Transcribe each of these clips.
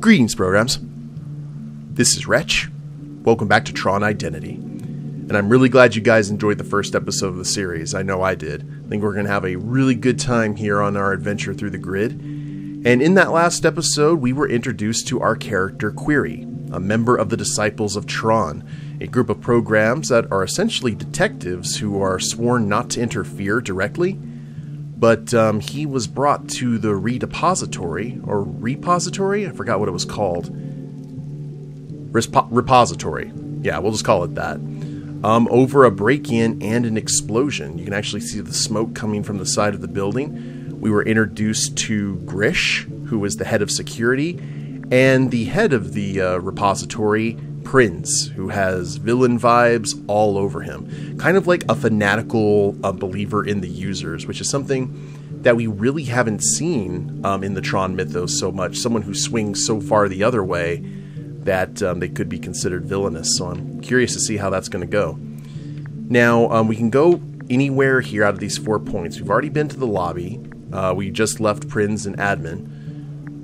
Greetings, programs. This is Wretch. Welcome back to TRON Identity. And I'm really glad you guys enjoyed the first episode of the series. I know I did. I think we're going to have a really good time here on our adventure through the grid. And in that last episode, we were introduced to our character Querry, a member of the Disciples of TRON, a group of programs that are essentially detectives who are sworn not to interfere directly. But he was brought to the repository, I forgot what it was called. Repository. Yeah, we'll just call it that. Over a break-in and an explosion. You can actually see the smoke coming from the side of the building. We were introduced to Grish, who was the head of security, and the head of the repository, Prince, who has villain vibes all over him. Kind of like a fanatical believer in the users, which is something that we really haven't seen in the TRON mythos so much. Someone who swings so far the other way that they could be considered villainous. So I'm curious to see how that's going to go. Now, we can go anywhere here out of these 4 points. We've already been to the lobby. We just left Prince and Admin.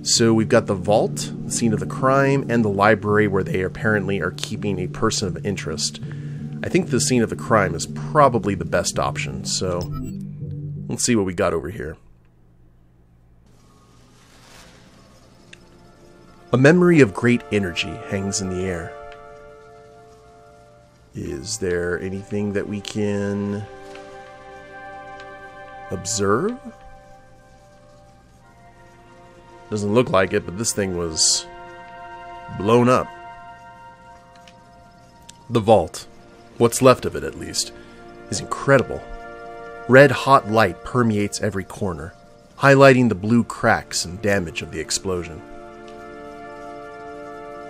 So we've got the vault, the scene of the crime, and the library where they apparently are keeping a person of interest. I think the scene of the crime is probably the best option, so let's see what we got over here. A memory of great energy hangs in the air. Is there anything that we can observe? Doesn't look like it, but this thing was blown up. The vault, what's left of it at least, is incredible. Red-hot light permeates every corner, highlighting the blue cracks and damage of the explosion.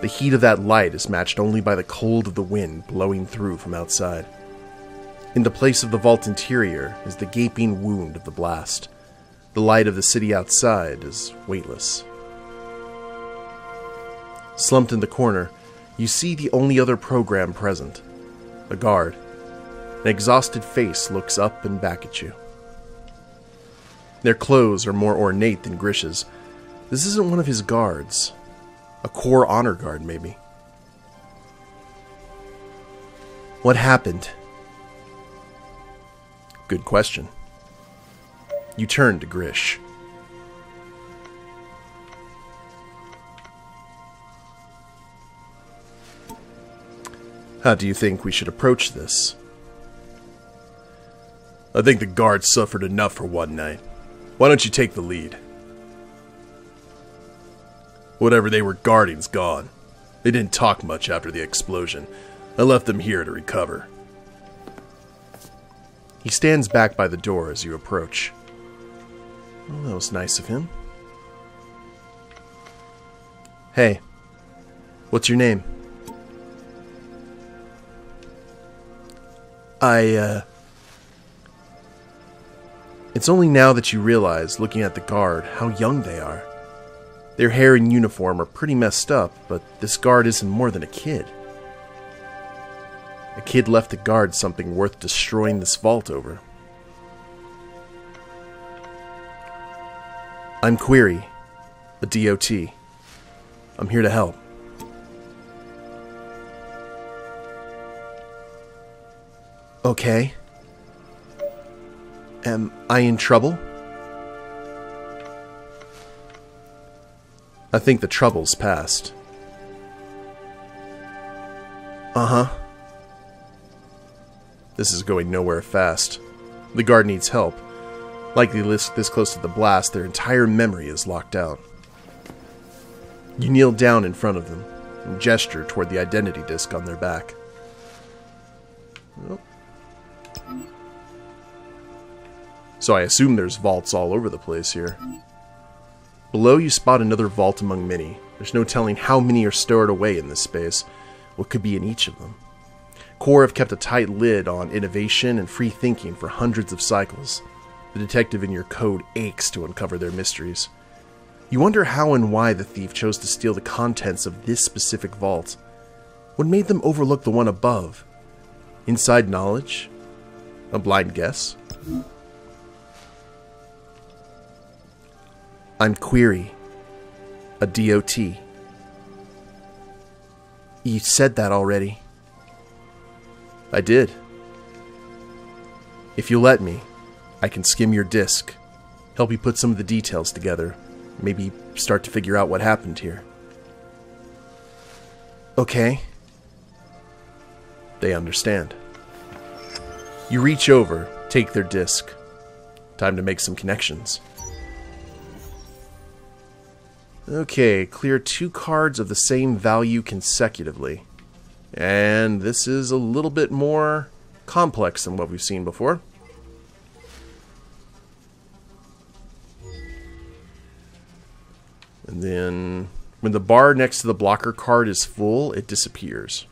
The heat of that light is matched only by the cold of the wind blowing through from outside. In the place of the vault interior is the gaping wound of the blast. The light of the city outside is weightless. Slumped in the corner, you see the only other program present, a guard. An exhausted face looks up and back at you. Their clothes are more ornate than Grish's. This isn't one of his guards. A core honor guard, maybe. What happened? Good question. You turn to Grish. How do you think we should approach this? I think the guards suffered enough for one night. Why don't you take the lead? Whatever they were guarding's gone. They didn't talk much after the explosion. I left them here to recover. He stands back by the door as you approach. Well, that was nice of him. Hey, what's your name? It's only now that you realize, looking at the guard, how young they are. Their hair and uniform are pretty messed up, but this guard isn't more than a kid. A kid left the guard something worth destroying this vault over. I'm Querry, a DOT. I'm here to help. Okay. Am I in trouble? I think the trouble's past. Uh-huh. This is going nowhere fast. The guard needs help. Likely this close to the blast, their entire memory is locked out. You kneel down in front of them and gesture toward the identity disc on their back. Oh. So I assume there's vaults all over the place here. Below you spot another vault among many. There's no telling how many are stored away in this space. What could be in each of them? Core have kept a tight lid on innovation and free thinking for hundreds of cycles. The detective in your code aches to uncover their mysteries. You wonder how and why the thief chose to steal the contents of this specific vault. What made them overlook the one above? Inside knowledge? A blind guess? I'm Querry, a DOT. You said that already. I did. If you'll let me, I can skim your disk, help you put some of the details together, maybe start to figure out what happened here. Okay. They understand. You reach over, take their disk. Time to make some connections. Okay, clear 2 cards of the same value consecutively. And this is a little bit more complex than what we've seen before. And then, when the bar next to the blocker card is full, it disappears.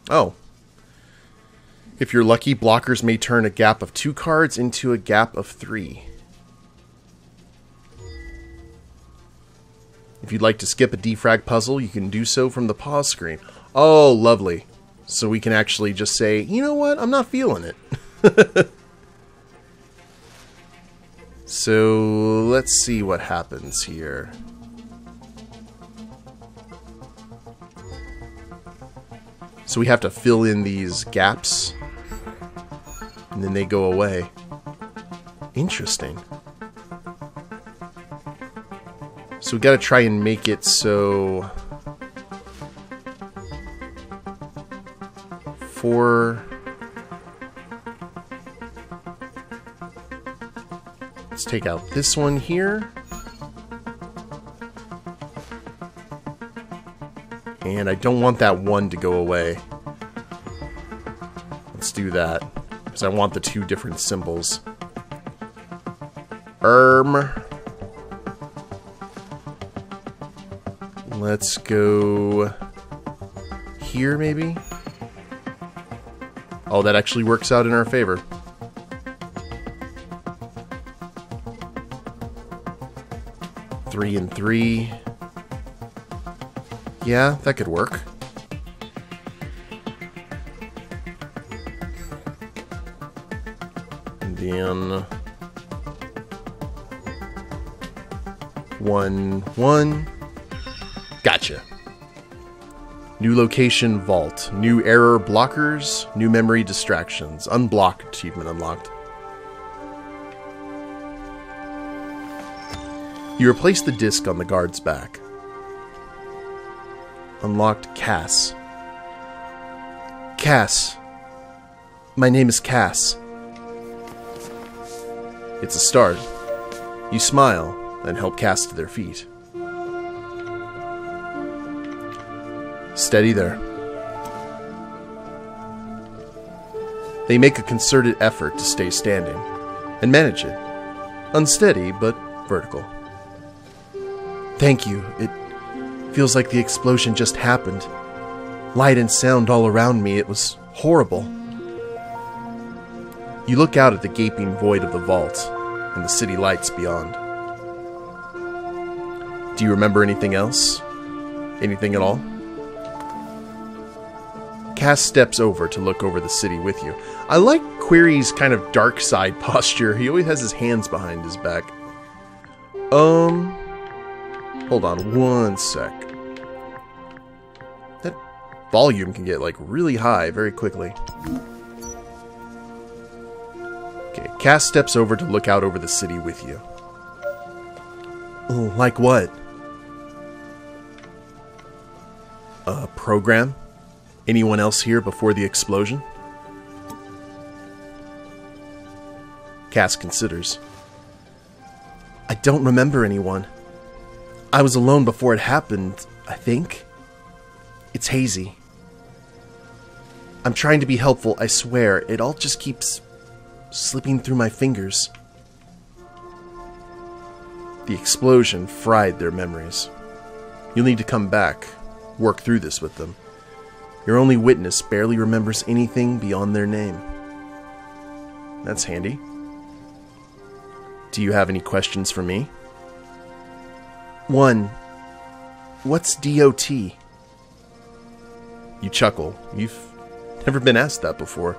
Oh. If you're lucky, blockers may turn a gap of 2 cards into a gap of 3. If you'd like to skip a defrag puzzle, you can do so from the pause screen. Oh, lovely. So we can actually just say, you know what, I'm not feeling it. So, let's see what happens here. So we have to fill in these gaps, and then they go away. Interesting. So we gotta try and make it so... Let's take out this one here. And I don't want that 1 to go away. Let's do that, because I want the 2 different symbols. Let's go here, maybe? Oh, that actually works out in our favor. Three and 3. Yeah, that could work. And then 1, 1. Gotcha. New location, vault. New error, blockers. New memory, distractions. Unblock achievement unlocked. You replace the disc on the guard's back. Unlocked Cass. Cass. My name is Cass. It's a start. You smile and help Cass to their feet. Steady there. They make a concerted effort to stay standing and manage it. Unsteady, but vertical. Thank you. It feels like the explosion just happened. Light and sound all around me. It was horrible. You look out at the gaping void of the vault and the city lights beyond. Do you remember anything else? Anything at all? Cass steps over to look over the city with you. I like Querry's kind of dark side posture. He always has his hands behind his back. Hold on one sec. That volume can get, like, really high very quickly. Okay, Cass steps over to look out over the city with you. Oh, like what? A program? Anyone else here before the explosion? Cass considers. I don't remember anyone. I was alone before it happened, I think. It's hazy. I'm trying to be helpful, I swear. It all just keeps slipping through my fingers. The explosion fried their memories. You'll need to come back, work through this with them. Your only witness barely remembers anything beyond their name. That's handy. Do you have any questions for me? 1. What's DOT? You chuckle. You've never been asked that before.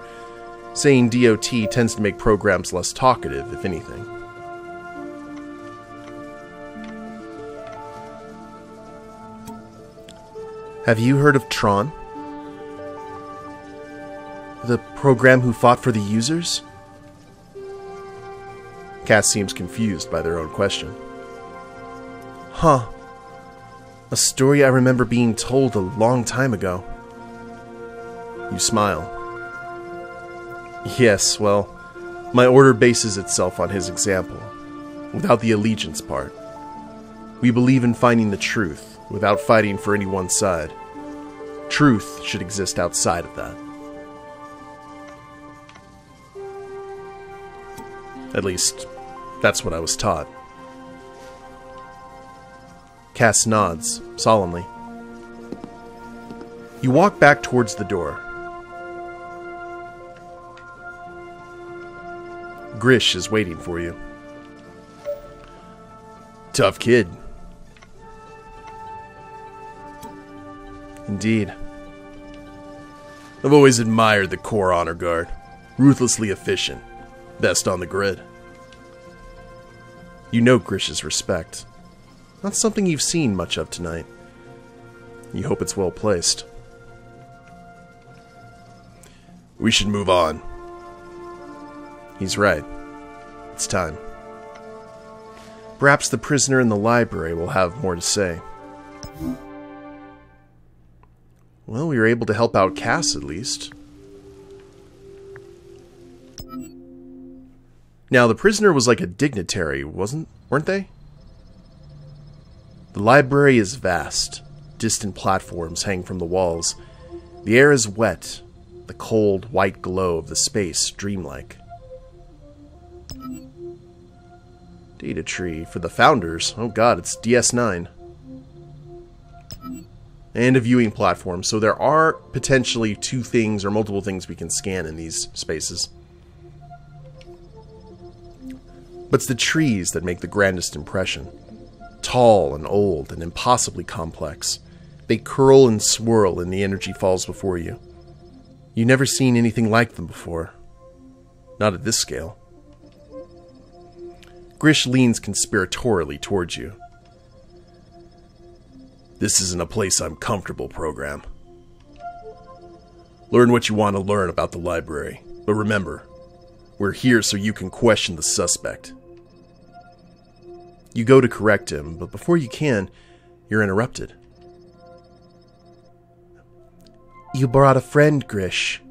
Saying DOT tends to make programs less talkative, if anything. Have you heard of TRON? The program who fought for the users? Cass seems confused by their own question. Huh. A story I remember being told a long time ago. You smile. Yes, well, my order bases itself on his example, without the allegiance part. We believe in finding the truth, without fighting for any one side. Truth should exist outside of that. At least, that's what I was taught. Cass nods, solemnly. You walk back towards the door. Grish is waiting for you. Tough kid. Indeed. I've always admired the Core Honor Guard. Ruthlessly efficient. Best on the grid. You know Grish's respect. Not something you've seen much of tonight. You hope it's well placed. We should move on. He's right. It's time. Perhaps the prisoner in the library will have more to say. Well, we were able to help out Cass at least. Now, the prisoner was like a dignitary, weren't they? The library is vast. Distant platforms hang from the walls. The air is wet. The cold, white glow of the space dreamlike. Data tree for the founders. Oh god, it's DS9. And a viewing platform, so there are potentially two things or multiple things we can scan in these spaces. But it's the trees that make the grandest impression. Tall and old and impossibly complex. They curl and swirl and the energy falls before you. You've never seen anything like them before. Not at this scale. Grish leans conspiratorially towards you. This isn't a place I'm comfortable, program. Learn what you want to learn about the library. But remember, we're here so you can question the suspect. You go to correct him, but before you can, you're interrupted. You brought a friend, Grish.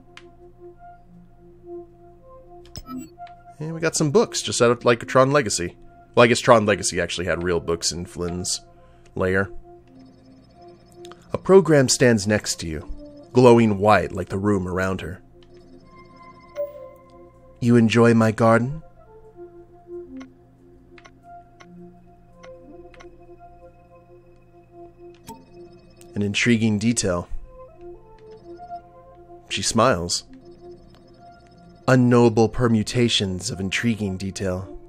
And we got some books, just out of like a Tron Legacy. Well, I guess Tron Legacy actually had real books in Flynn's lair. A program stands next to you, glowing white like the room around her. You enjoy my garden? An intriguing detail. She smiles. Unknowable permutations of intriguing detail.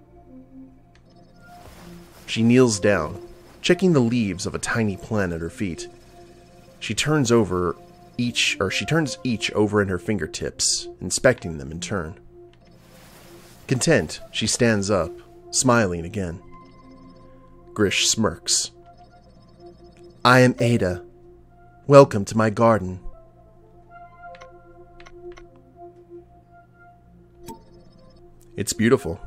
She kneels down, checking the leaves of a tiny plant at her feet. She turns each over in her fingertips, inspecting them in turn. Content, she stands up, smiling again. Grish smirks. I am Ada. Welcome to my garden. It's beautiful.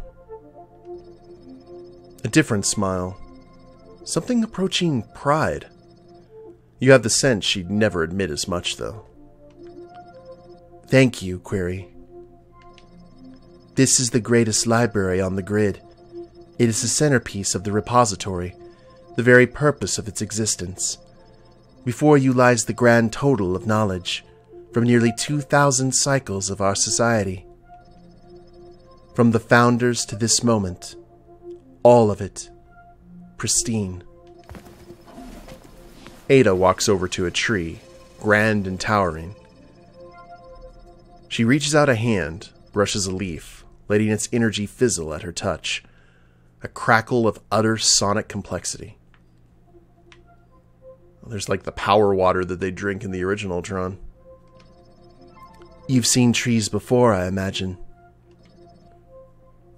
A different smile. Something approaching pride. You have the sense she'd never admit as much, though. Thank you, Querry. This is the greatest library on the grid. It is the centerpiece of the repository, the very purpose of its existence. Before you lies the grand total of knowledge, from nearly 2,000 cycles of our society. From the founders to this moment, all of it, pristine. Ada walks over to a tree, grand and towering. She reaches out a hand, brushes a leaf, letting its energy fizzle at her touch. A crackle of utter sonic complexity. There's like the power water that they drink in the original Tron. You've seen trees before, I imagine.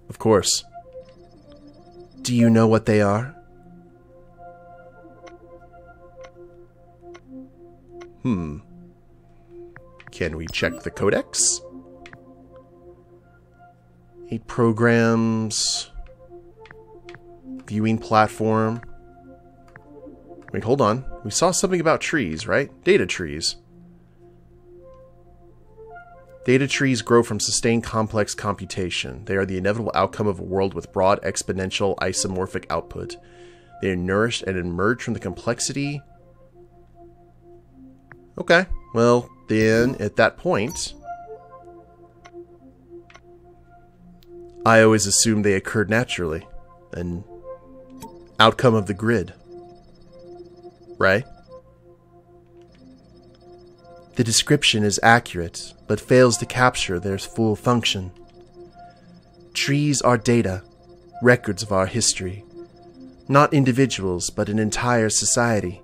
Of course. Do you know what they are? Can we check the codex? 8 programs. Viewing platform. Wait, hold on. We saw something about trees, right? Data trees. Data trees grow from sustained complex computation. They are the inevitable outcome of a world with broad exponential isomorphic output. They are nourished and emerge from the complexity. Okay, well, then at that point, I always assumed they occurred naturally. An outcome of the grid. Right? The description is accurate, but fails to capture their full function. Trees are data, records of our history. Not individuals, but an entire society.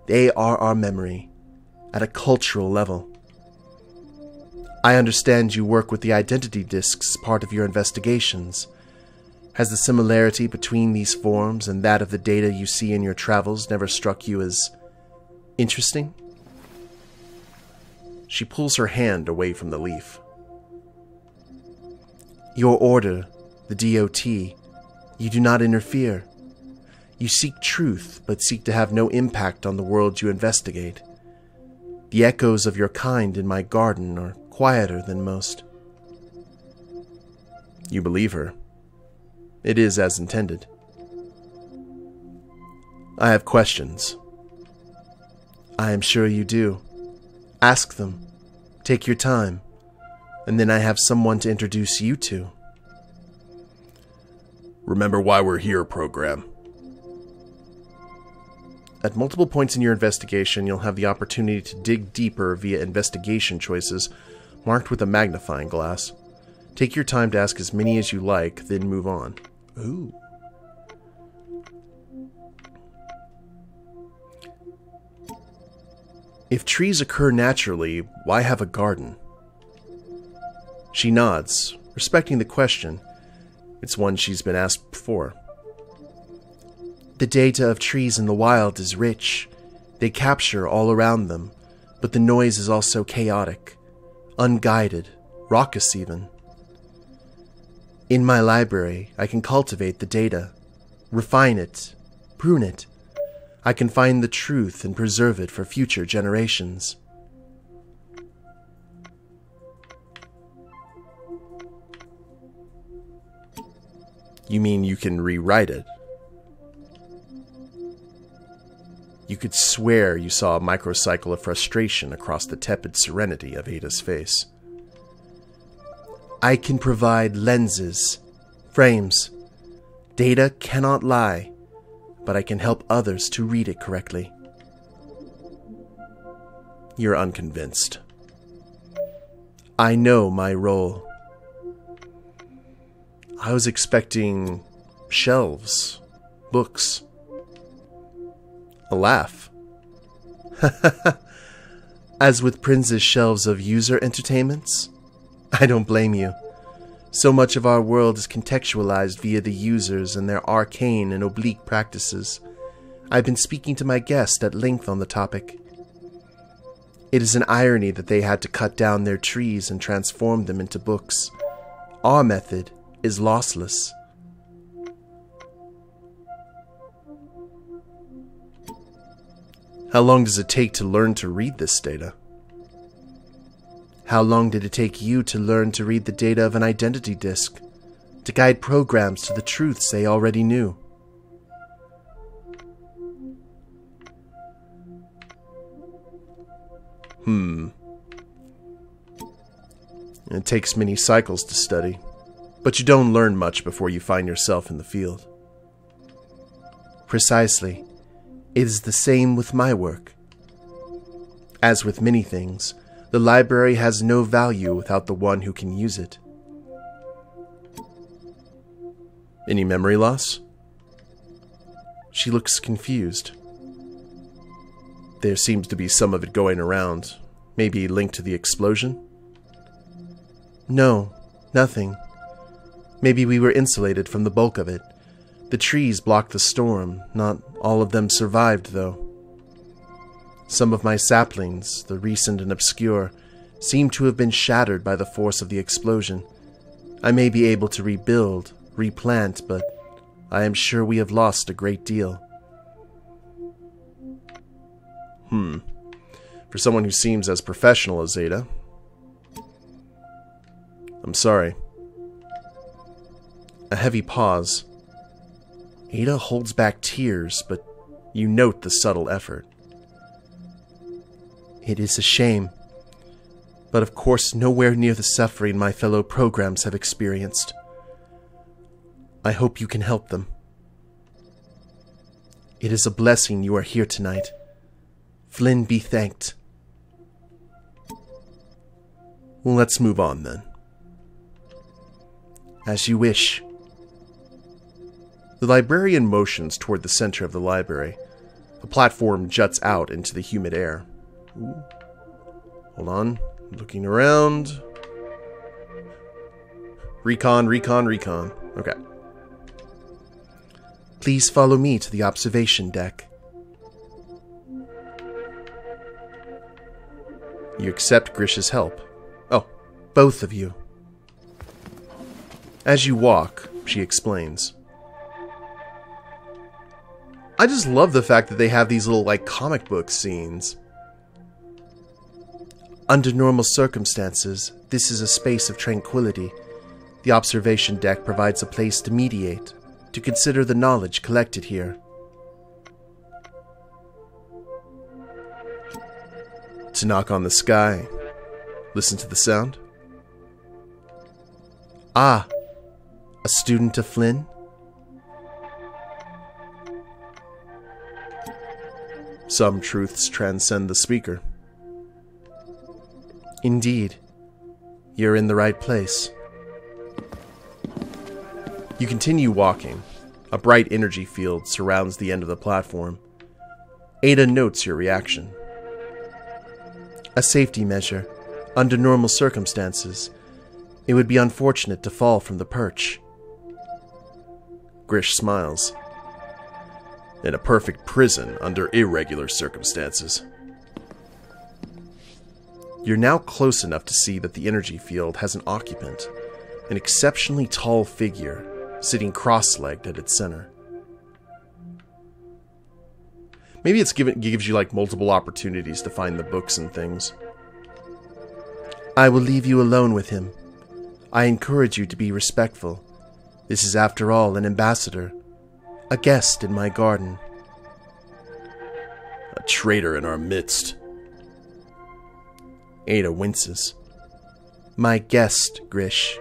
They are our memory, at a cultural level. I understand you work with the identity discs as part of your investigations. Has the similarity between these forms and that of the data you see in your travels never struck you as interesting? She pulls her hand away from the leaf. Your order, the DOT, you do not interfere. You seek truth, but seek to have no impact on the world you investigate. The echoes of your kind in my garden are quieter than most. You believe her. It is as intended. I have questions. I am sure you do. Ask them. Take your time. And then I have someone to introduce you to. Remember why we're here, program. At multiple points in your investigation, you'll have the opportunity to dig deeper via investigation choices marked with a magnifying glass. Take your time to ask as many as you like, then move on. Ooh. If trees occur naturally, why have a garden? She nods, respecting the question. It's one she's been asked before. The data of trees in the wild is rich. They capture all around them, but the noise is also chaotic, unguided, raucous even. In my library, I can cultivate the data, refine it, prune it. I can find the truth and preserve it for future generations. You mean you can rewrite it? You could swear you saw a microcycle of frustration across the tepid serenity of Ada's face. I can provide lenses, frames. Data cannot lie, but I can help others to read it correctly. You're unconvinced. I know my role. I was expecting shelves, books, a laugh. As with Prince's shelves of user entertainments? I don't blame you. So much of our world is contextualized via the users and their arcane and oblique practices. I've been speaking to my guest at length on the topic. It is an irony that they had to cut down their trees and transform them into books. Our method is lossless. How long does it take to learn to read this data? How long did it take you to learn to read the data of an identity disk, to guide programs to the truths they already knew? It takes many cycles to study, but you don't learn much before you find yourself in the field. Precisely. It is the same with my work. As with many things, the library has no value without the one who can use it. Any memory loss? She looks confused. There seems to be some of it going around, maybe linked to the explosion? No, nothing. Maybe we were insulated from the bulk of it. The trees blocked the storm. Not all of them survived, though. Some of my saplings, the recent and obscure, seem to have been shattered by the force of the explosion. I may be able to rebuild, replant, but I am sure we have lost a great deal. For someone who seems as professional as Ada, I'm sorry. A heavy pause. Ada holds back tears, but you note the subtle effort. It is a shame, but of course nowhere near the suffering my fellow programs have experienced. I hope you can help them. It is a blessing you are here tonight. Flynn be thanked. Well, let's move on then. As you wish. The librarian motions toward the center of the library. A platform juts out into the humid air. Ooh. Hold on. Looking around. Recon. Okay. Please follow me to the observation deck. You accept Grish's help. Oh, both of you. As you walk, she explains. I just love the fact that they have these little, like, comic book scenes. Under normal circumstances, this is a space of tranquility. The observation deck provides a place to mediate, to consider the knowledge collected here. To knock on the sky. Listen to the sound. Ah, a student of Flynn? Some truths transcend the speaker. Indeed. You're in the right place. You continue walking. A bright energy field surrounds the end of the platform. Ada notes your reaction. A safety measure. Under normal circumstances, it would be unfortunate to fall from the perch. Grish smiles. In a perfect prison under irregular circumstances. You're now close enough to see that the energy field has an occupant, an exceptionally tall figure, sitting cross-legged at its center. Maybe it gives you like multiple opportunities to find the books and things. I will leave you alone with him. I encourage you to be respectful. This is after all an ambassador, a guest in my garden. A traitor in our midst. Ada winces. My guest, Grish.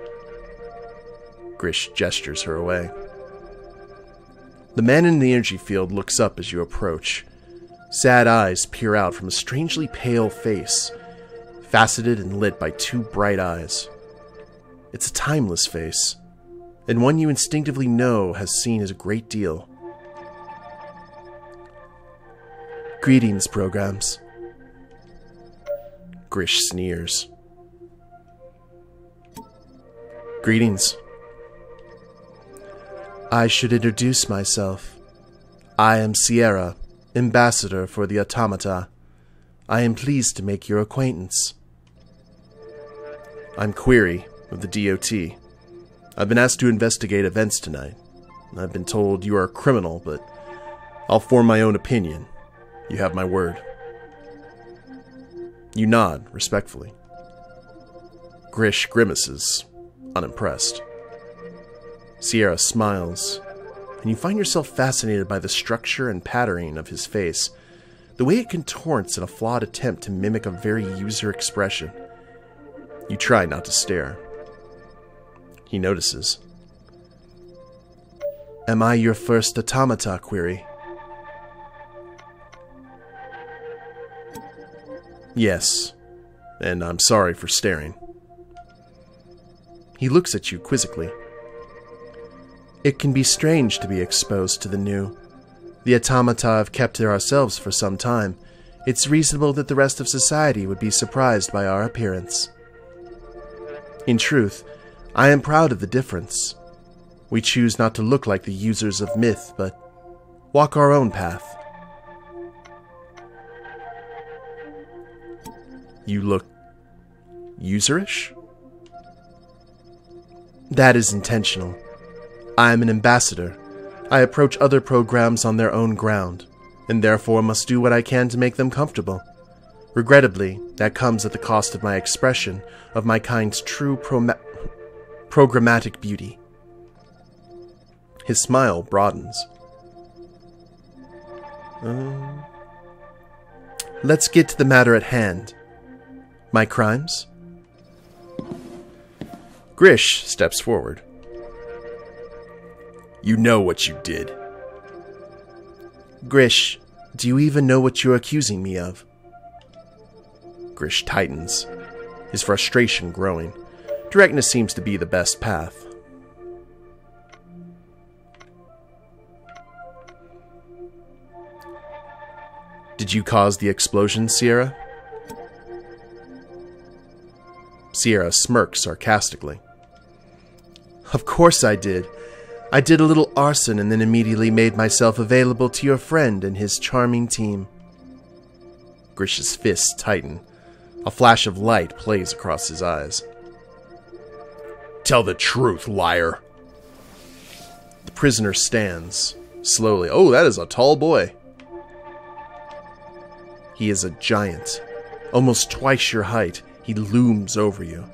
Grish gestures her away. The man in the energy field looks up as you approach. Sad eyes peer out from a strangely pale face, faceted and lit by two bright eyes. It's a timeless face, and one you instinctively know has seen a great deal. Greetings, programs. Grish sneers. Greetings. I should introduce myself. I am Sierra, ambassador for the Automata. I am pleased to make your acquaintance. I'm Querry, of the DOT. I've been asked to investigate events tonight. I've been told you are a criminal, but I'll form my own opinion. You have my word. You nod, respectfully. Grish grimaces, unimpressed. Sierra smiles, and you find yourself fascinated by the structure and patterning of his face, the way it contorts in a flawed attempt to mimic a very user expression. You try not to stare. He notices. Am I your first automata, Querry? Yes, and I'm sorry for staring. He looks at you quizzically. It can be strange to be exposed to the new. The automata have kept to ourselves for some time. It's reasonable that the rest of society would be surprised by our appearance. In truth, I am proud of the difference. We choose not to look like the users of myth, but walk our own path. You look userish? That is intentional. I am an ambassador. I approach other programs on their own ground, and therefore must do what I can to make them comfortable. Regrettably, that comes at the cost of my expression of my kind's true programmatic beauty. His smile broadens. Let's get to the matter at hand. My crimes? Grish steps forward. You know what you did. Grish, do you even know what you're accusing me of? Grish tightens, his frustration growing. Directness seems to be the best path. Did you cause the explosion, Sierra? Sierra smirks sarcastically. Of course I did. I did a little arson and then immediately made myself available to your friend and his charming team. Grish's fists tighten. A flash of light plays across his eyes. Tell the truth, liar. The prisoner stands, slowly. Oh, that is a tall boy. He is a giant, almost twice your height. He looms over you.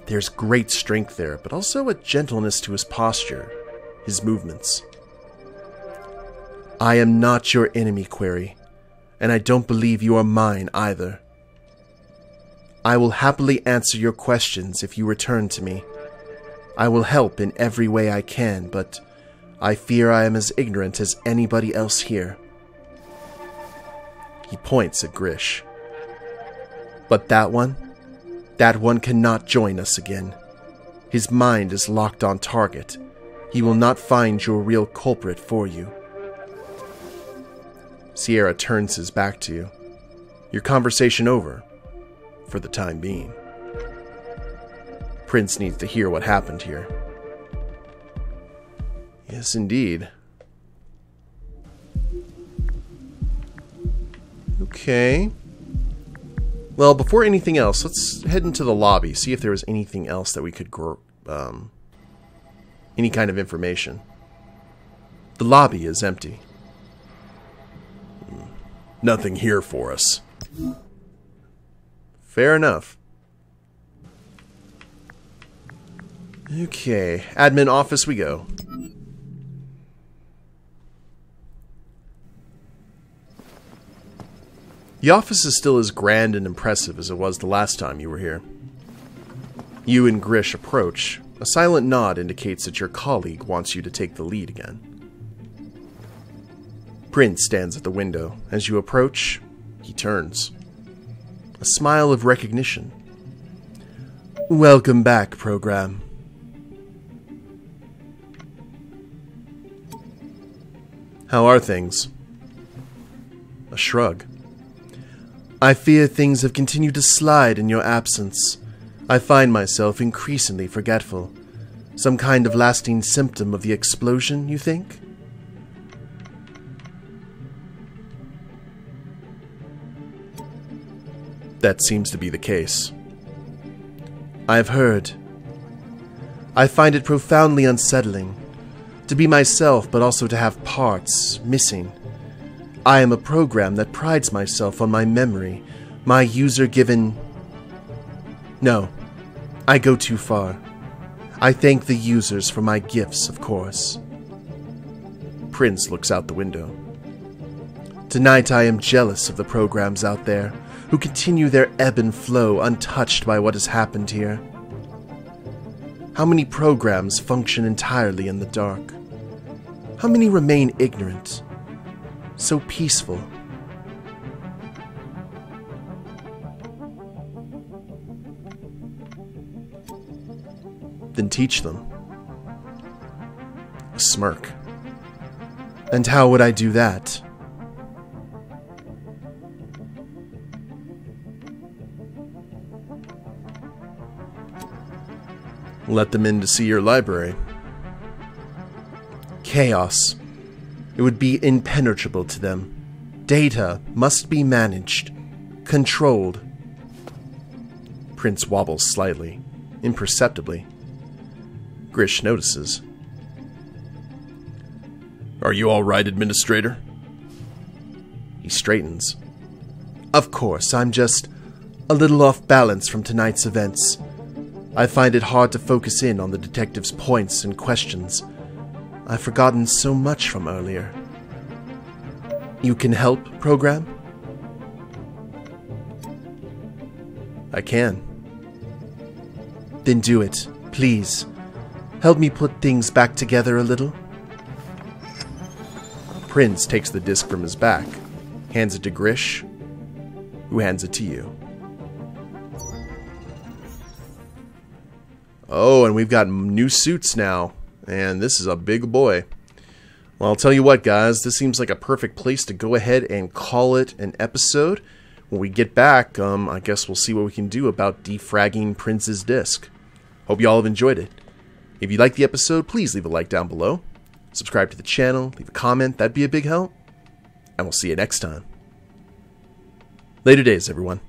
There's great strength there, but also a gentleness to his posture, his movements. I am not your enemy, Querry, and I don't believe you are mine either. I will happily answer your questions if you return to me. I will help in every way I can, but I fear I am as ignorant as anybody else here. He points at Grish. But that one cannot join us again. His mind is locked on target. He will not find your real culprit for you. Sierra turns his back to you. Your conversation over, for the time being. Prince needs to hear what happened here. Yes, indeed. Okay. Well, before anything else, let's head into the lobby, see if there was anything else that we could any kind of information. The lobby is empty. Nothing here for us. Fair enough. Okay, admin office we go. The office is still as grand and impressive as it was the last time you were here. You and Grish approach. A silent nod indicates that your colleague wants you to take the lead again. Prince stands at the window. As you approach, he turns. A smile of recognition. Welcome back, program. How are things? A shrug. I fear things have continued to slide in your absence. I find myself increasingly forgetful. Some kind of lasting symptom of the explosion, you think? That seems to be the case. I've heard. I find it profoundly unsettling. To be myself, but also to have parts missing. I am a program that prides myself on my memory, my user-given... No, I go too far. I thank the users for my gifts, of course. Prince looks out the window. Tonight I am jealous of the programs out there, who continue their ebb and flow untouched by what has happened here. How many programs function entirely in the dark? How many remain ignorant? So peaceful. Then teach them. A smirk. And how would I do that? Let them in to see your library. Chaos. It would be impenetrable to them. Data must be managed, controlled. Prince wobbles slightly, imperceptibly. Grish notices. Are you all right, Administrator? He straightens. Of course, I'm just a little off balance from tonight's events. I find it hard to focus in on the detective's points and questions. I've forgotten so much from earlier. You can help, Program? I can. Then do it, please. Help me put things back together a little. Prince takes the disc from his back, hands it to Grish, who hands it to you. Oh, and we've got new suits now, and this is a big boy. Well, I'll tell you what, guys, this seems like a perfect place to go ahead and call it an episode. When we get back, I guess we'll see what we can do about defragging Prince's disc. Hope you all have enjoyed it. If you liked the episode, please leave a like down below. Subscribe to the channel, leave a comment, that'd be a big help. And we'll see you next time. Later days, everyone.